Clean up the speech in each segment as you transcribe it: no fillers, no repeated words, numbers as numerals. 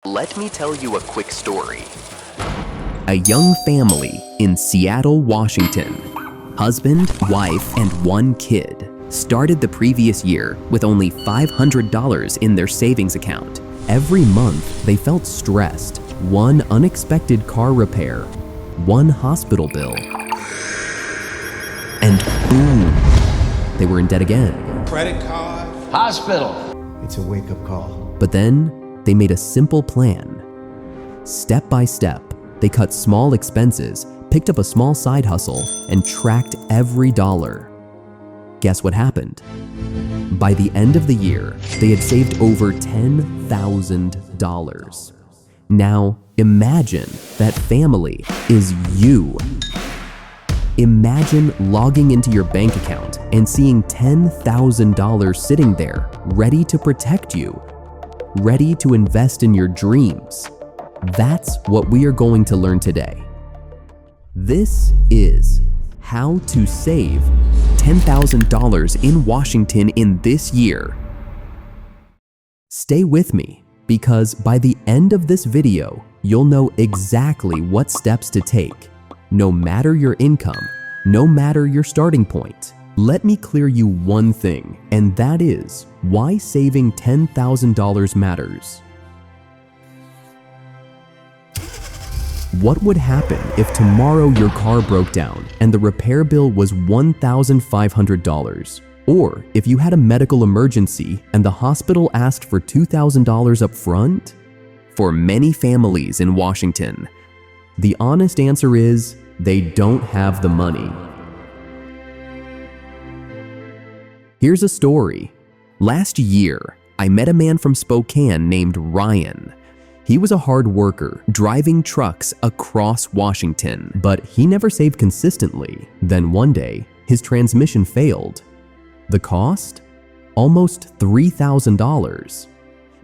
Let me tell you a quick story. A young family in Seattle, Washington. Husband, wife, and one kid started the previous year with only $500 in their savings account. Every month, they felt stressed. One unexpected car repair, one hospital bill, and boom, they were in debt again. Credit card. Hospital. It's a wake-up call. But then they made a simple plan. Step by step, they cut small expenses, picked up a small side hustle, and tracked every dollar. Guess what happened? By the end of the year, they had saved over $10,000. Now, imagine that family is you. Imagine logging into your bank account and seeing $10,000 sitting there, ready to protect you, ready to invest in your dreams. That's what we are going to learn today. This is how to save $10,000 in Washington in this year. Stay with me, because by the end of this video, you'll know exactly what steps to take, no matter your income, no matter your starting point. Let me clear you one thing, and that is why saving $10,000 matters. What would happen if tomorrow your car broke down and the repair bill was $1,500? Or if you had a medical emergency and the hospital asked for $2,000 up front? For many families in Washington, the honest answer is they don't have the money. Here's a story. Last year, I met a man from Spokane named Ryan. He was a hard worker, driving trucks across Washington, but he never saved consistently. Then one day, his transmission failed. The cost? Almost $3,000.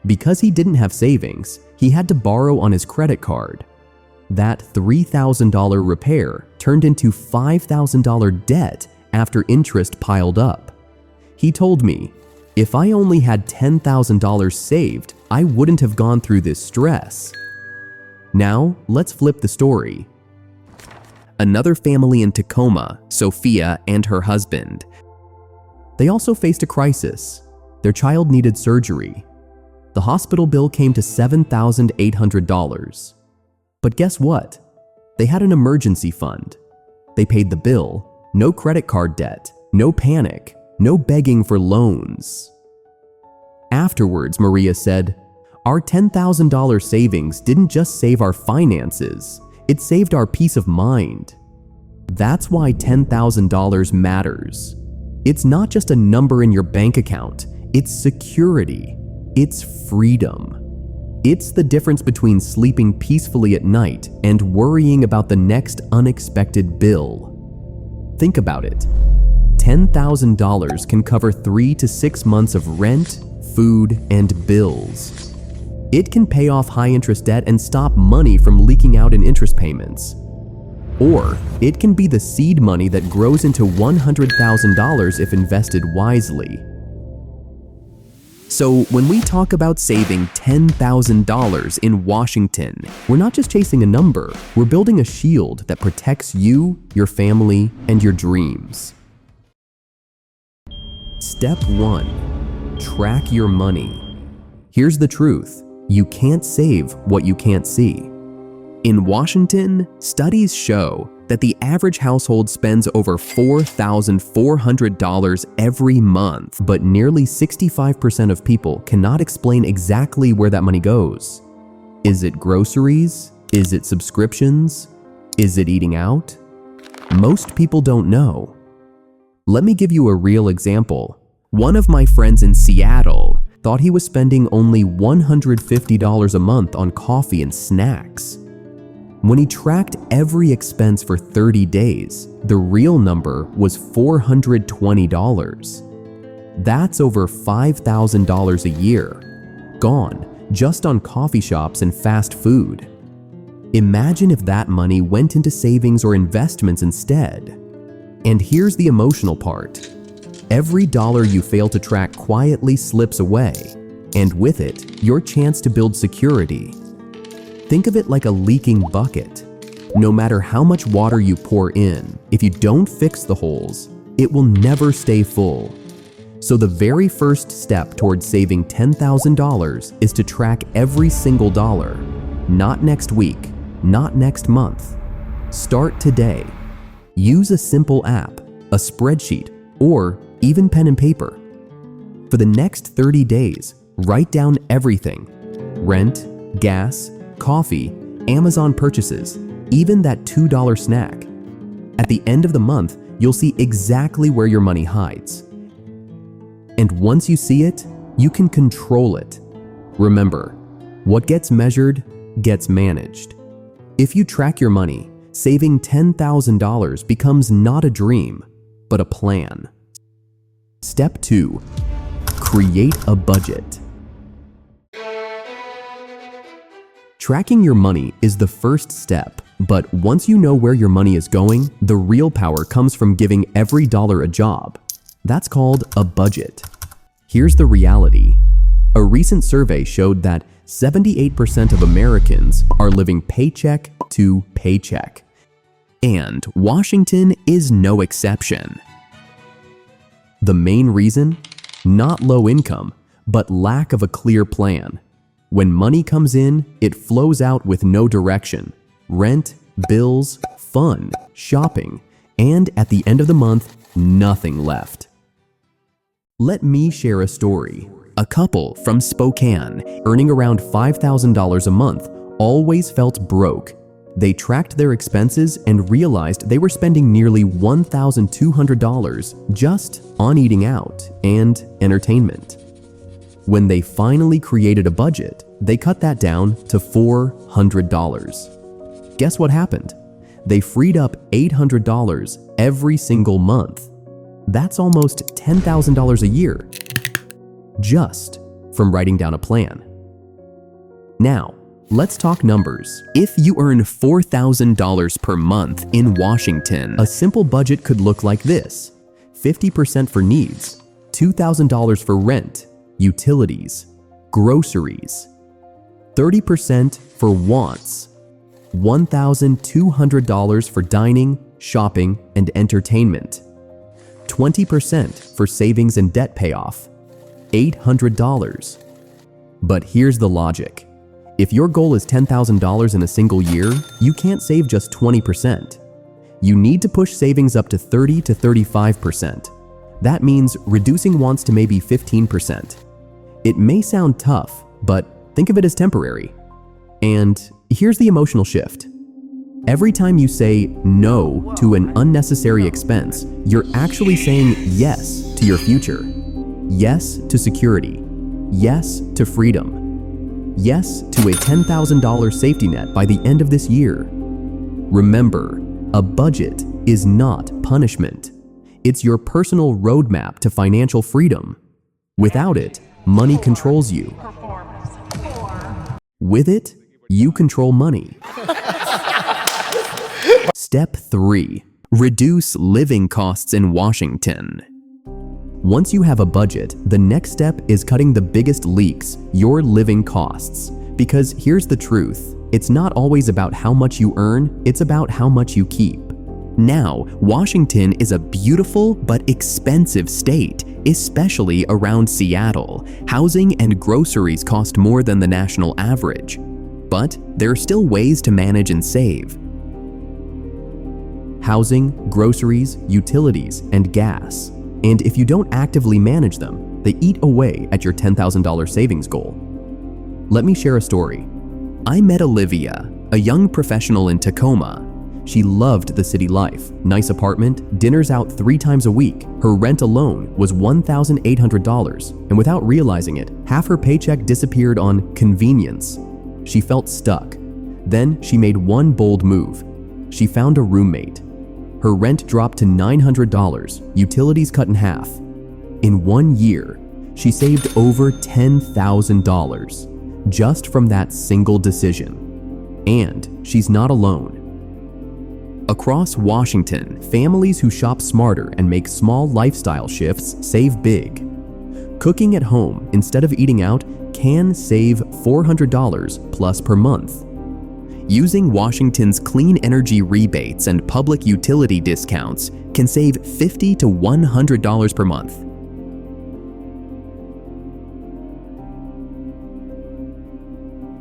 Because he didn't have savings, he had to borrow on his credit card. That $3,000 repair turned into $5,000 debt after interest piled up. He told me, if I only had $10,000 saved, I wouldn't have gone through this stress. Now, let's flip the story. Another family in Tacoma, Sophia and her husband. They also faced a crisis. Their child needed surgery. The hospital bill came to $7,800. But guess what? They had an emergency fund. They paid the bill, no credit card debt, no panic, no begging for loans. Afterwards, Maria said, "Our $10,000 savings didn't just save our finances, it saved our peace of mind." That's why $10,000 matters. It's not just a number in your bank account, it's security, it's freedom. It's the difference between sleeping peacefully at night and worrying about the next unexpected bill. Think about it. $10,000 can cover 3 to 6 months of rent, food, and bills. It can pay off high-interest debt and stop money from leaking out in interest payments. Or it can be the seed money that grows into $100,000 if invested wisely. So when we talk about saving $10,000 in Washington, we're not just chasing a number, we're building a shield that protects you, your family, and your dreams. Step 1. Track your money. Here's the truth. You can't save what you can't see. In Washington, studies show that the average household spends over $4,400 every month, but nearly 65% of people cannot explain exactly where that money goes. Is it groceries? Is it subscriptions? Is it eating out? Most people don't know. Let me give you a real example. One of my friends in Seattle thought he was spending only $150 a month on coffee and snacks. When he tracked every expense for 30 days, the real number was $420. That's over $5,000 a year, gone just on coffee shops and fast food. Imagine if that money went into savings or investments instead. And here's the emotional part. Every dollar you fail to track quietly slips away, and with it, your chance to build security, Think of it like a leaking bucket. No matter how much water you pour in, if you don't fix the holes, it will never stay full. So the very first step towards saving $10,000 is to track every single dollar. Not next week, not next month. Start today. Use a simple app, a spreadsheet, or even pen and paper. For the next 30 days, write down everything: rent, gas, coffee, Amazon purchases, even that $2 snack. At the end of the month, you'll see exactly where your money hides. And once you see it, you can control it. Remember, what gets measured gets managed. If you track your money, saving $10,000 becomes not a dream, but a plan. Step 2. Create a budget. Tracking your money is the first step, but once you know where your money is going, the real power comes from giving every dollar a job. That's called a budget. Here's the reality. A recent survey showed that 78% of Americans are living paycheck to paycheck. And Washington is no exception. The main reason? Not low income, but lack of a clear plan. When money comes in, it flows out with no direction. Rent, bills, fun, shopping, and at the end of the month, nothing left. Let me share a story. A couple from Spokane, earning around $5,000 a month, always felt broke. They tracked their expenses and realized they were spending nearly $1,200 just on eating out and entertainment. When they finally created a budget, they cut that down to $400. Guess what happened? They freed up $800 every single month. That's almost $10,000 a year, just from writing down a plan. Now, let's talk numbers. If you earn $4,000 per month in Washington, a simple budget could look like this: 50% for needs, $2,000 for rent, utilities, groceries, 30% for wants, $1,200 for dining, shopping, and entertainment, 20% for savings and debt payoff, $800. But here's the logic. If your goal is $10,000 in a single year, you can't save just 20%. You need to push savings up to 30 to 35%. That means reducing wants to maybe 15%. It may sound tough, but think of it as temporary. And here's the emotional shift. Every time you say no to an unnecessary expense, you're actually saying yes to your future. Yes to security. Yes to freedom. Yes to a $10,000 safety net by the end of this year. Remember, a budget is not punishment. It's your personal roadmap to financial freedom. Without it, money controls you. With it, you control money. Step 3. Reduce living costs in Washington. Once you have a budget, the next step is cutting the biggest leaks, your living costs. Because here's the truth, it's not always about how much you earn, it's about how much you keep. Now, Washington is a beautiful but expensive state, especially around Seattle. Housing and groceries cost more than the national average. But there are still ways to manage and save. Housing, groceries, utilities, and gas. And if you don't actively manage them, they eat away at your $10,000 savings goal. Let me share a story. I met Olivia, a young professional in Tacoma. She loved the city life, nice apartment, dinners out 3 times a week. Her rent alone was $1,800, and without realizing it, half her paycheck disappeared on convenience. She felt stuck. Then she made one bold move. She found a roommate. Her rent dropped to $900, utilities cut in half. In 1 year, she saved over $10,000 just from that single decision. And she's not alone. Across Washington, families who shop smarter and make small lifestyle shifts save big. Cooking at home instead of eating out can save $400 plus per month. Using Washington's clean energy rebates and public utility discounts can save $50 to $100 per month.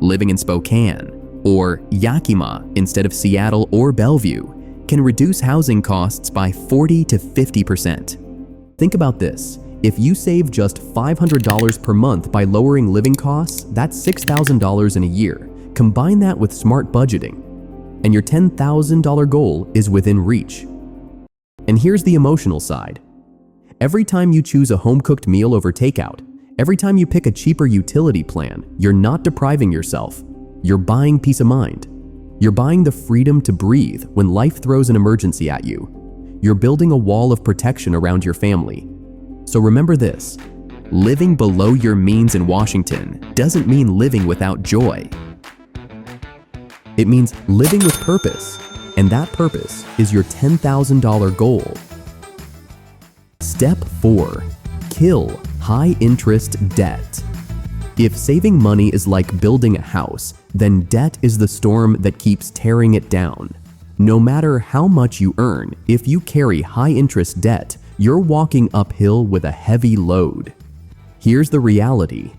Living in Spokane, or Yakima instead of Seattle or Bellevue, can reduce housing costs by 40 to 50%. Think about this. If you save just $500 per month by lowering living costs, that's $6,000 in a year. Combine that with smart budgeting, and your $10,000 goal is within reach. And here's the emotional side. Every time you choose a home-cooked meal over takeout, every time you pick a cheaper utility plan, you're not depriving yourself. You're buying peace of mind. You're buying the freedom to breathe when life throws an emergency at you. You're building a wall of protection around your family. So remember this, living below your means in Washington doesn't mean living without joy. It means living with purpose, and that purpose is your $10,000 goal. Step 4. Kill high-interest debt. If saving money is like building a house, then debt is the storm that keeps tearing it down. No matter how much you earn, if you carry high-interest debt, you're walking uphill with a heavy load. Here's the reality.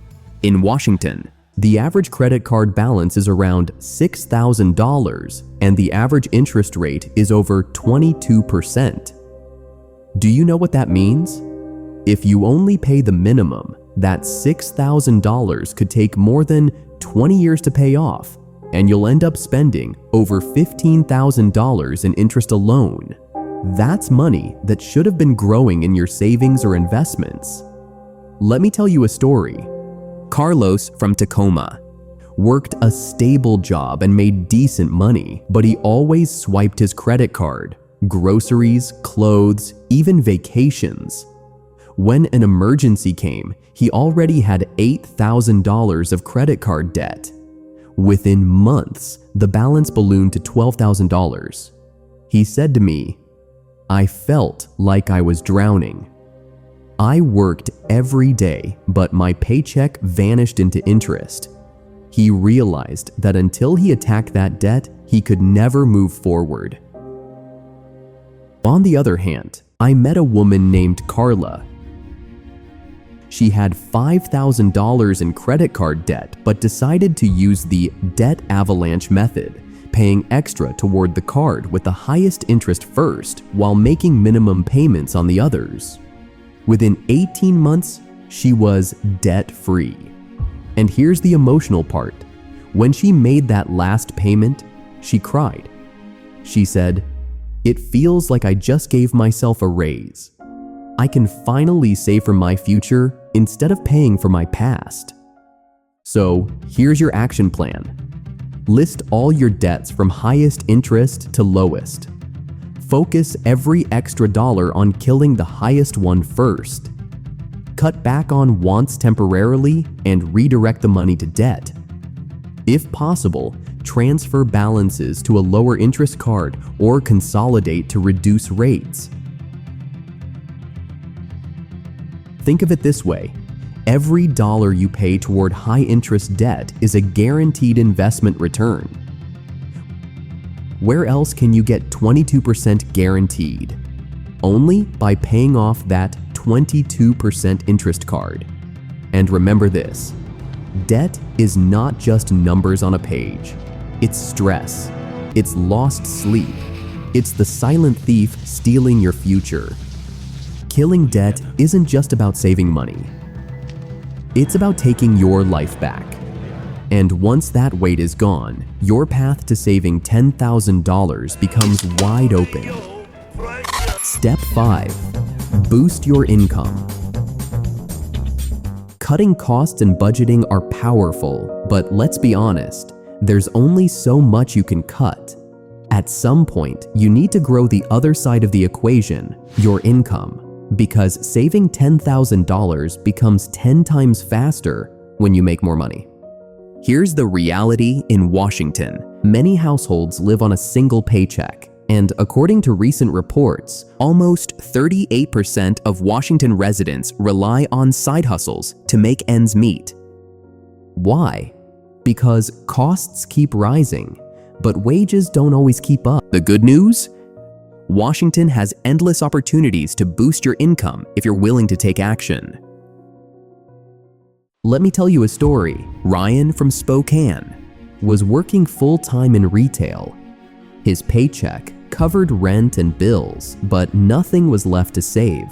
In Washington, the average credit card balance is around $6,000, and the average interest rate is over 22%. Do you know what that means? If you only pay the minimum, that $6,000 could take more than 20 years to pay off, and you'll end up spending over $15,000 in interest alone. That's money that should have been growing in your savings or investments. Let me tell you a story. Carlos from Tacoma worked a stable job and made decent money, but he always swiped his credit card, groceries, clothes, even vacations. When an emergency came, he already had $8,000 of credit card debt. Within months, the balance ballooned to $12,000. He said to me, "I felt like I was drowning. I worked every day, but my paycheck vanished into interest." He realized that until he attacked that debt, he could never move forward. On the other hand, I met a woman named Carla. She had $5,000 in credit card debt, but decided to use the debt avalanche method, paying extra toward the card with the highest interest first while making minimum payments on the others. Within 18 months, she was debt-free. And here's the emotional part. When she made that last payment, she cried. She said, "It feels like I just gave myself a raise. I can finally save for my future instead of paying for my past." So here's your action plan. List all your debts from highest interest to lowest. Focus every extra dollar on killing the highest one first. Cut back on wants temporarily and redirect the money to debt. If possible, transfer balances to a lower interest card or consolidate to reduce rates. Think of it this way. Every dollar you pay toward high-interest debt is a guaranteed investment return. Where else can you get 22% guaranteed? Only by paying off that 22% interest card. And remember this, debt is not just numbers on a page. It's stress. It's lost sleep. It's the silent thief stealing your future. Killing debt isn't just about saving money. It's about taking your life back. And once that weight is gone, your path to saving $10,000 becomes wide open. Step 5. Boost your income. Cutting costs and budgeting are powerful, but let's be honest, there's only so much you can cut. At some point, you need to grow the other side of the equation, your income, because saving $10,000 becomes 10 times faster when you make more money. Here's the reality in Washington. Many households live on a single paycheck, and according to recent reports, almost 38% of Washington residents rely on side hustles to make ends meet. Why? Because costs keep rising, but wages don't always keep up. The good news? Washington has endless opportunities to boost your income if you're willing to take action. Let me tell you a story. Ryan from Spokane was working full-time in retail. His paycheck covered rent and bills, but nothing was left to save.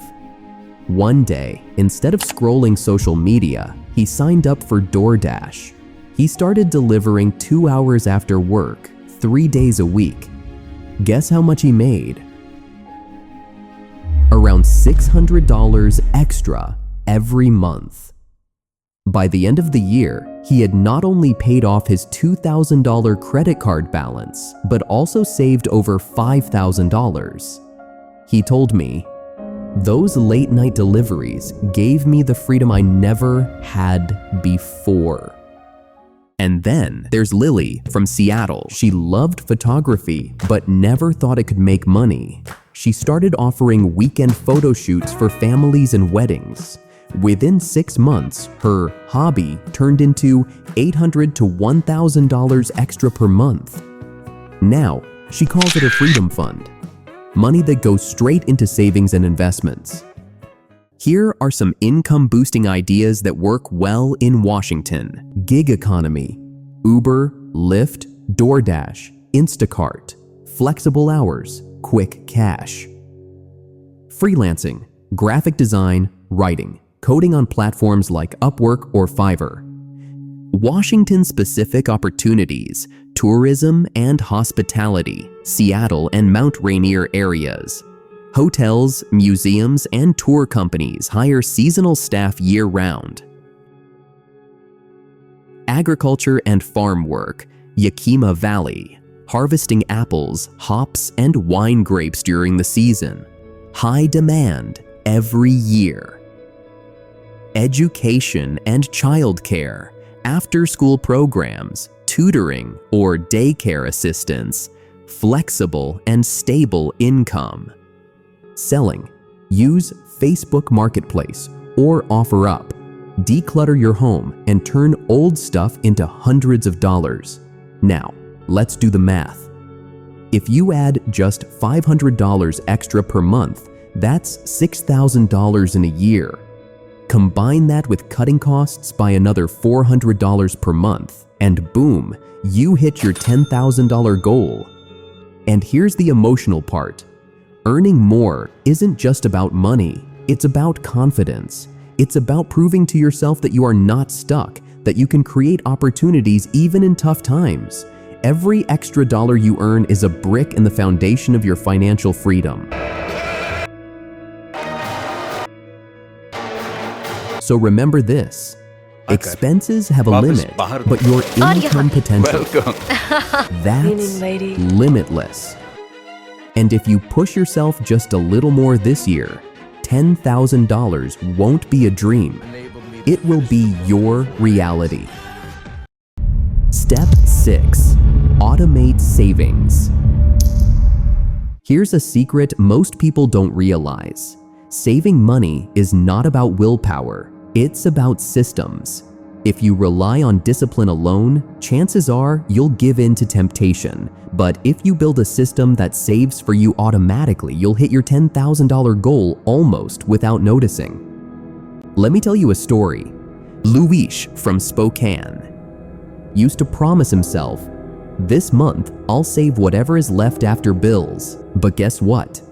One day, instead of scrolling social media, he signed up for DoorDash. He started delivering 2 hours after work, 3 days a week. Guess how much he made? Around $600 extra every month. By the end of the year, he had not only paid off his $2,000 credit card balance, but also saved over $5,000. He told me, "Those late-night deliveries gave me the freedom I never had before." And then there's Lily from Seattle. She loved photography, but never thought it could make money. She started offering weekend photo shoots for families and weddings. Within 6 months, her hobby turned into $800 to $1,000 extra per month. Now, she calls it a freedom fund, money that goes straight into savings and investments. Here are some income-boosting ideas that work well in Washington. Gig economy: Uber, Lyft, DoorDash, Instacart. Flexible hours, quick cash. Freelancing: graphic design, writing, coding on platforms like Upwork or Fiverr. Washington-specific opportunities: tourism and hospitality, Seattle and Mount Rainier areas. Hotels, museums, and tour companies hire seasonal staff year-round. Agriculture and farm work: Yakima Valley, harvesting apples, hops, and wine grapes during the season. High demand every year. Education and childcare, after-school programs, tutoring or daycare assistance, flexible and stable income. Selling: use Facebook Marketplace or OfferUp. Declutter your home and turn old stuff into hundreds of dollars. Now, let's do the math. If you add just $500 extra per month, that's $6,000 in a year. Combine that with cutting costs by another $400 per month, and boom, you hit your $10,000 goal. And here's the emotional part. Earning more isn't just about money, it's about confidence. It's about proving to yourself that you are not stuck, that you can create opportunities even in tough times. Every extra dollar you earn is a brick in the foundation of your financial freedom. So remember this, expenses have a limit, but your income potential, that's limitless. And if you push yourself just a little more this year, $10,000 won't be a dream. It will be your reality. Step 6. Automate savings. Here's a secret most people don't realize. Saving money is not about willpower, it's about systems. If you rely on discipline alone, chances are you'll give in to temptation. But if you build a system that saves for you automatically, you'll hit your $10,000 goal almost without noticing. Let me tell you a story. Luis from Spokane used to promise himself, "This month, I'll save whatever is left after bills." But guess what?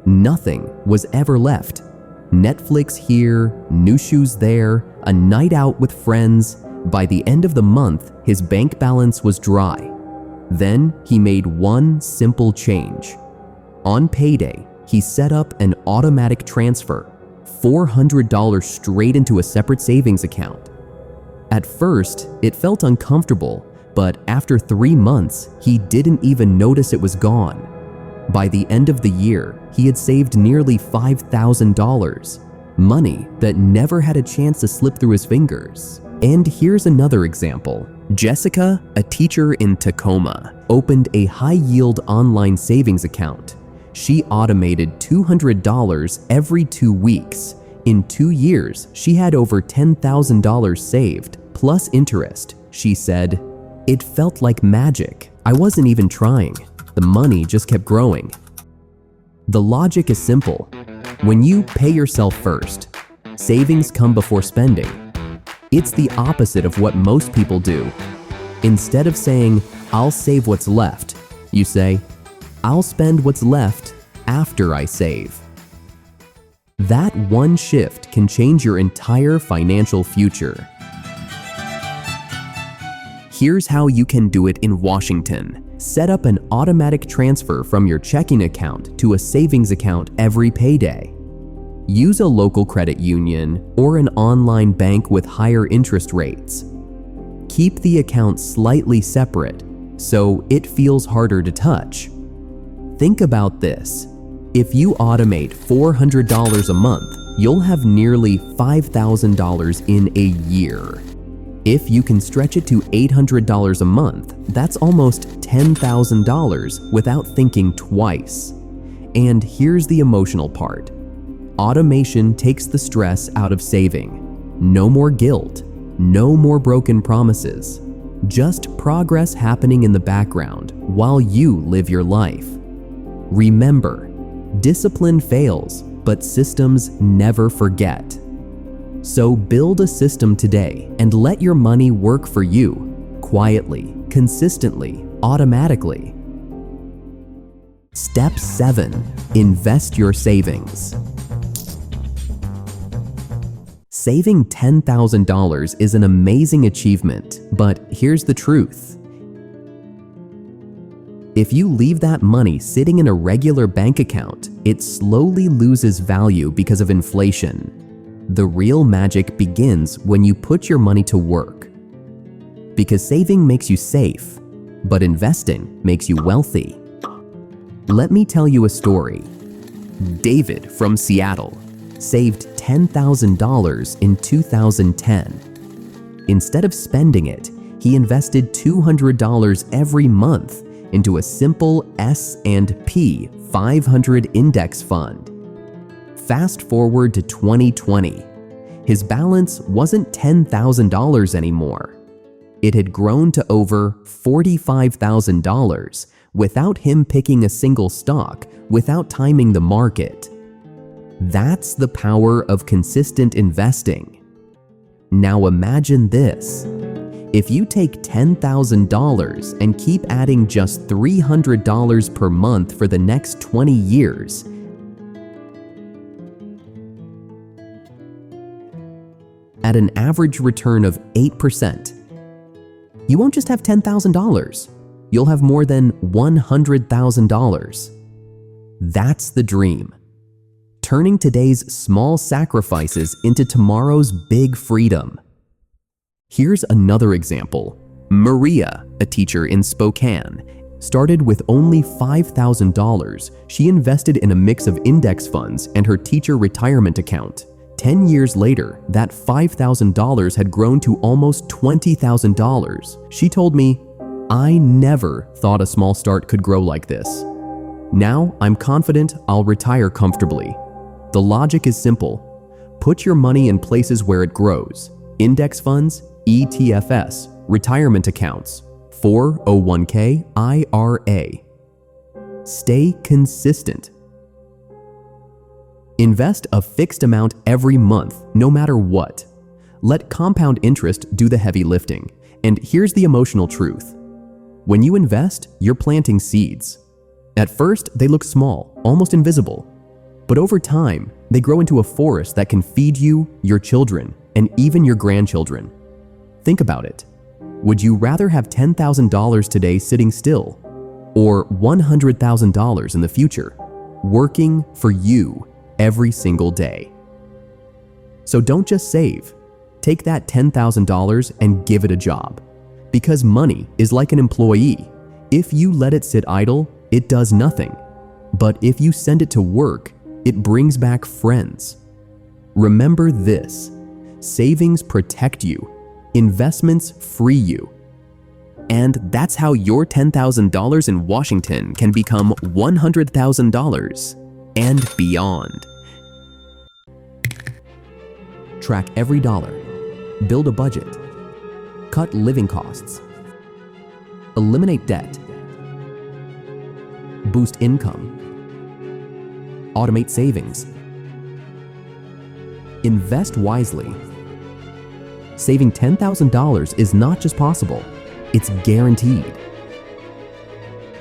Nothing was ever left. Netflix here, new shoes there, a night out with friends. By the end of the month, his bank balance was dry. Then he made one simple change. On payday, he set up an automatic transfer, $400 straight into a separate savings account. At first, it felt uncomfortable, but after 3 months, he didn't even notice it was gone. By the end of the year, he had saved nearly $5,000, money that never had a chance to slip through his fingers. And here's another example. Jessica, a teacher in Tacoma, opened a high-yield online savings account. She automated $200 every 2 weeks. In 2 years, she had over $10,000 saved, plus interest. She said, "It felt like magic. I wasn't even trying. The money just kept growing. The logic is simple. When you pay yourself first, savings come before spending. It's the opposite of what most people do. Instead of saying, "I'll save what's left," you say, "I'll spend what's left after I save." That one shift can change your entire financial future. Here's how you can do it in Washington. Set up an automatic transfer from your checking account to a savings account every payday. Use a local credit union or an online bank with higher interest rates. Keep the account slightly separate so it feels harder to touch. Think about this. If you automate $400 a month, you'll have nearly $5,000 in a year. If you can stretch it to $800 a month, that's almost $10,000 without thinking twice. And here's the emotional part. Automation takes the stress out of saving. No more guilt, no more broken promises. Just progress happening in the background while you live your life. Remember, discipline fails, but systems never forget. So build a system today and let your money work for you, quietly, consistently, automatically. Step 7. Invest your savings. Saving $10,000 is an amazing achievement, but here's the truth. If you leave that money sitting in a regular bank account, it slowly loses value because of inflation. The real magic begins when you put your money to work. Because saving makes you safe, but investing makes you wealthy. Let me tell you a story. David from Seattle saved $10,000 in 2010. Instead of spending it, he invested $200 every month into a simple S&P 500 index fund. Fast forward to 2020. His balance wasn't $10,000 anymore. It had grown to over $45,000 without him picking a single stock, without timing the market. That's the power of consistent investing. Now imagine this. If you take $10,000 and keep adding just $300 per month for the next 20 years, at an average return of 8%, you won't just have $10,000. You'll have more than $100,000. That's the dream. Turning today's small sacrifices into tomorrow's big freedom. Here's another example. Maria, a teacher in Spokane, started with only $5,000. She invested in a mix of index funds and her teacher retirement account. 10 years later, that $5,000 had grown to almost $20,000. She told me, "I never thought a small start could grow like this. Now I'm confident I'll retire comfortably." The logic is simple. Put your money in places where it grows. Index funds, ETFs, retirement accounts, 401k, IRA. Stay consistent. Invest a fixed amount every month, no matter what. Let compound interest do the heavy lifting. And here's the emotional truth. When you invest, you're planting seeds. At first, they look small, almost invisible. But over time, they grow into a forest that can feed you, your children, and even your grandchildren. Think about it. Would you rather have $10,000 today sitting still, or $100,000 in the future, working for you every single day? So don't just save. Take that $10,000 and give it a job. Because money is like an employee. If you let it sit idle, it does nothing. But if you send it to work, it brings back friends. Remember this: savings protect you, investments free you. And that's how your $10,000 in Washington can become $100,000 and beyond. Track every dollar, build a budget, cut living costs, eliminate debt, boost income. Automate savings. Invest wisely. Saving $10,000 is not just possible, it's guaranteed.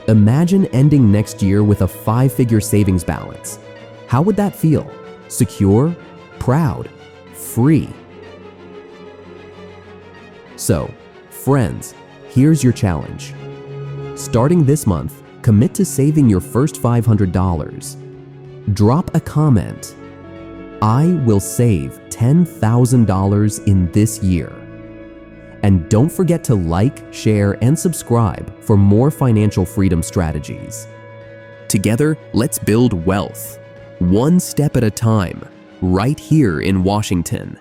Imagine ending next year with a 5-figure savings balance. How would that feel? Secure, proud, free. So, friends, here's your challenge. Starting this month, commit to saving your first $500. Drop a comment. I will save $10,000 in this year. And don't forget to like, share, and subscribe for more financial freedom strategies. Together, let's build wealth, one step at a time, right here in Washington.